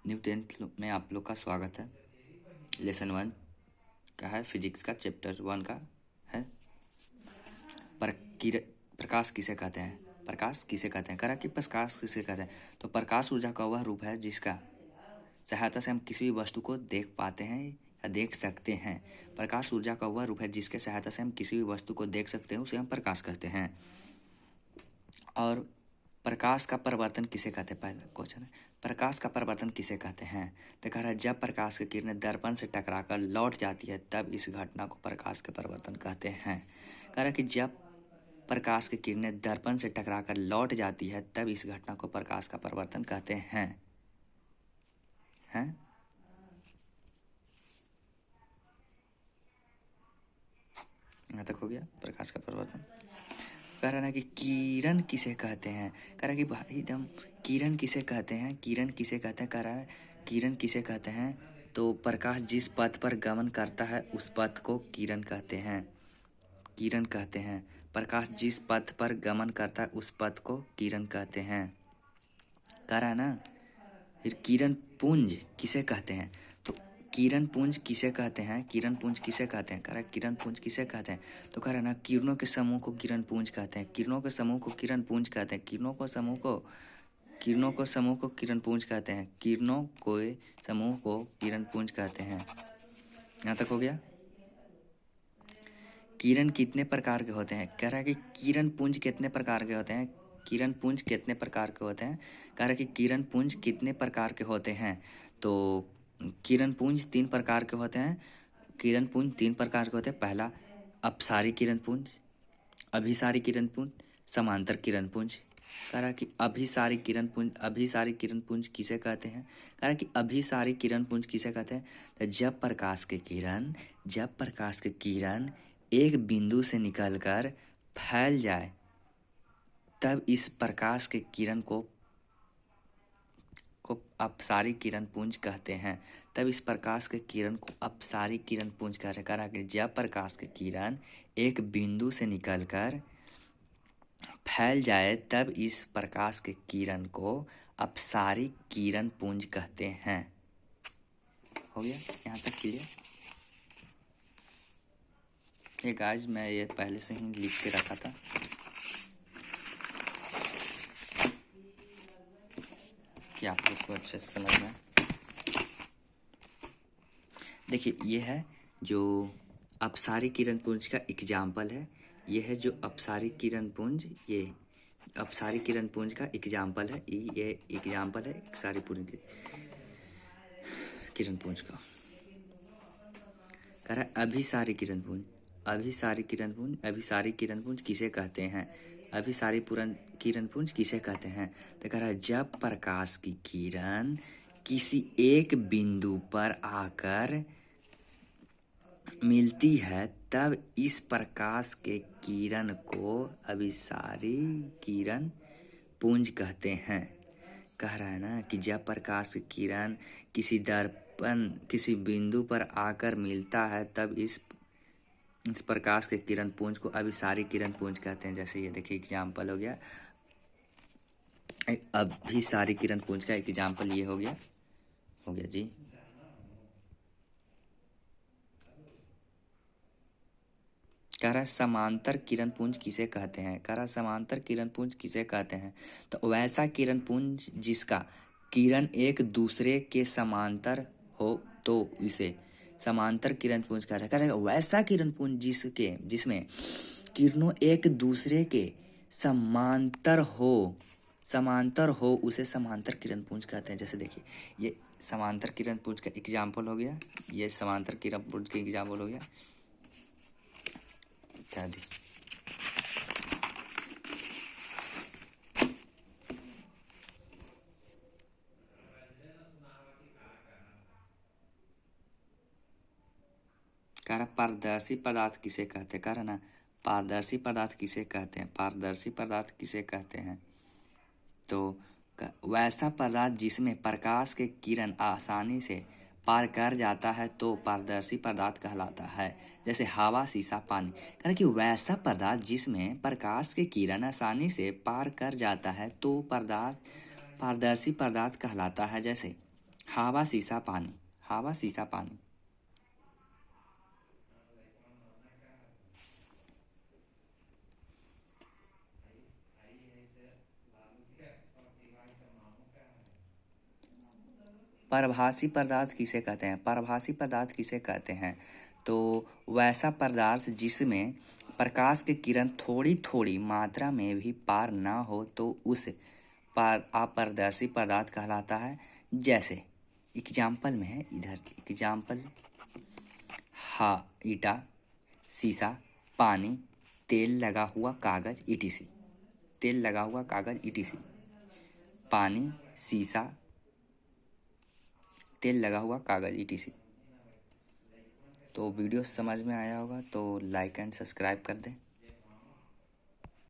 New 10th में आप लोग का स्वागत है। लेसन 1 का है, फिजिक्स का चैप्टर 1 का है। प्रकाश किसे कहते हैं? प्रकाश किसे कहते हैं? करा कि प्रकाश किसे कहते हैं? तो प्रकाश ऊर्जा का वह रूप है जिसका सहायता से हम किसी भी वस्तु को देख पाते हैं या देख सकते हैं। प्रकाश ऊर्जा का वह रूप है जिसके सहायता से हम किसी भी वस्तु को देख सकते हैं, उसे हम प्रकाश कहते हैं। और प्रकाश का परिवर्तन किसे कहते हैं? पहला क्वेश्चन है, प्रकाश का परिवर्तन किसे कहते हैं? तो कह रहा है जब प्रकाश की किरणें दर्पण से टकराकर लौट जाती है तब इस घटना को प्रकाश का परिवर्तन कहते हैं। कह रहा है कि जब प्रकाश की किरणें दर्पण से टकराकर लौट जाती है तब इस घटना को प्रकाश का परिवर्तन कहते हैं। यहाँ तक हो गया प्रकाश का परिवर्तन। कह रहा है कि किरण किसे कहते हैं? कह रहा है कि भाई एकदम किरण किसे कहते हैं? किरण किसे कहते हैं? कह रहा है किरण किसे कहते हैं? तो प्रकाश जिस पथ पर गमन करता है उस पथ को किरण कहते हैं। किरण कहते हैं। प्रकाश जिस पथ पर गमन करता है उस पथ को किरण कहते हैं। कह रहा है ना। फिर किरण पुंज किसे कहते हैं? तो किरण पुंज किसे कहते हैं? किरण पुंज किसे कहते हैं? कह रहा है किरण पुंज किसे कहते हैं? तो कह रहा है ना किरणों के समूह को किरण पुंज कहते हैं। किरणों के समूह को किरण पुंज कहते हैं। किरणों को समूह को किरण पुंज कहते हैं। किरणों के समूह को किरण पुंज कहते हैं। यहाँ तक हो गया। किरण कितने प्रकार के होते हैं? कह रहा है कि किरण पुंज कितने प्रकार के होते हैं? किरण पुंज कितने प्रकार के होते हैं? कह रहा है कि किरण पुंज कितने प्रकार के होते हैं? तो किरण पुंज 3 प्रकार के होते हैं। किरण पुंज 3 प्रकार के होते हैं। पहला अपसारी किरण पुंज, अभिसारी किरण पुंज, समांतर किरण पुंज। कह रहा है कि अभिसारी किरण पुंज किसे कहते हैं? कह रहा है कि अभिसारी किरण पुंज किसे कहते हैं? तो जब प्रकाश के किरण एक बिंदु से निकलकर फैल जाए तब इस प्रकाश के किरण को अपसारी किरण पुंज कहते हैं। तब इस प्रकाश के किरण को अपसारी किरण पुंज कहते हैं। कह रहा है कि जब प्रकाश के किरण एक बिंदु से निकलकर फैल जाए तब इस प्रकाश के किरण को अपसारी किरण पुंज कहते हैं। हो गया यहाँ तक क्लियर? ये गाइस मैं ये पहले से ही लिख के रखा था। कि आप लोग को अच्छे से समझ में। देखिए ये है जो अपसारी किरण पुंज का एग्जाम्पल है। ये है जो अपसारी किरण पुंज, ये अपसारी किरण पुंज का एग्जाम्पल है। ये एग्जाम्पल है अपसारी किरण पुंज का। कह रहा है अभिसारी किरण पुंज, अभिसारी किरण पुंज किसे कहते हैं? अभिसारी किरण पुंज किसे कहते हैं? तो कह रहा है जब प्रकाश की किरण किसी एक बिंदु पर आकर मिलती है तब इस प्रकाश के किरण को अभिसारी किरण पुंज कहते हैं। कह रहा है ना कि जब प्रकाश की किरण किसी बिंदु पर आकर मिलता है तब इस प्रकाश के किरण पुंज को अभिसारी किरण पुंज कहते हैं। जैसे ये देखिए एग्जाम्पल हो गया, अभिसारी किरण पुंज का एग्जाम्पल ये हो गया जी। कह रहा है समांतर किरण पुंज किसे कहते हैं? कह रहा है समांतर किरण पुंज किसे कहते हैं? तो वैसा किरण पुंज जिसका किरण एक दूसरे के समांतर हो तो इसे समांतर किरण पुंज कहते हैं। कह रहा है वैसा किरण पुंज जिसमें किरणों एक दूसरे के समांतर हो उसे समांतर किरण पुंज कहते हैं। जैसे देखिए ये समांतर किरण पुंज का एग्जाम्पल हो गया, ये समांतर किरण पुंज का एग्जाम्पल हो गया इत्यादि। कह रहा पारदर्शी पदार्थ किसे कहते हैं? कह रहा ना पारदर्शी पदार्थ किसे कहते हैं? पारदर्शी पदार्थ किसे कहते हैं? तो वैसा पदार्थ जिसमें प्रकाश के किरण आसानी से पार कर जाता है तो पारदर्शी पदार्थ कहलाता है। जैसे हवा, शीशा, पानी। कह रहा कि वैसा पदार्थ जिसमें प्रकाश के किरण आसानी से पार कर जाता है तो पारदर्शी पदार्थ कहलाता है। जैसे हवा शीशा पानी, हवा शीशा पानी। परभासी पदार्थ किसे कहते हैं? परभासी पदार्थ किसे कहते हैं? तो वैसा पदार्थ जिसमें प्रकाश की किरण थोड़ी थोड़ी मात्रा में भी पार ना हो तो उस पार अपारदर्शी पदार्थ कहलाता है। जैसे एग्जाम्पल में है, इधर एग्जाम्पल, ईटा, शीशा, पानी, तेल लगा हुआ कागज etc। तेल लगा हुआ कागज etc। पानी, शीशा, तेल लगा हुआ कागज etc। तो वीडियो समझ में आया होगा तो लाइक एंड सब्सक्राइब कर दें।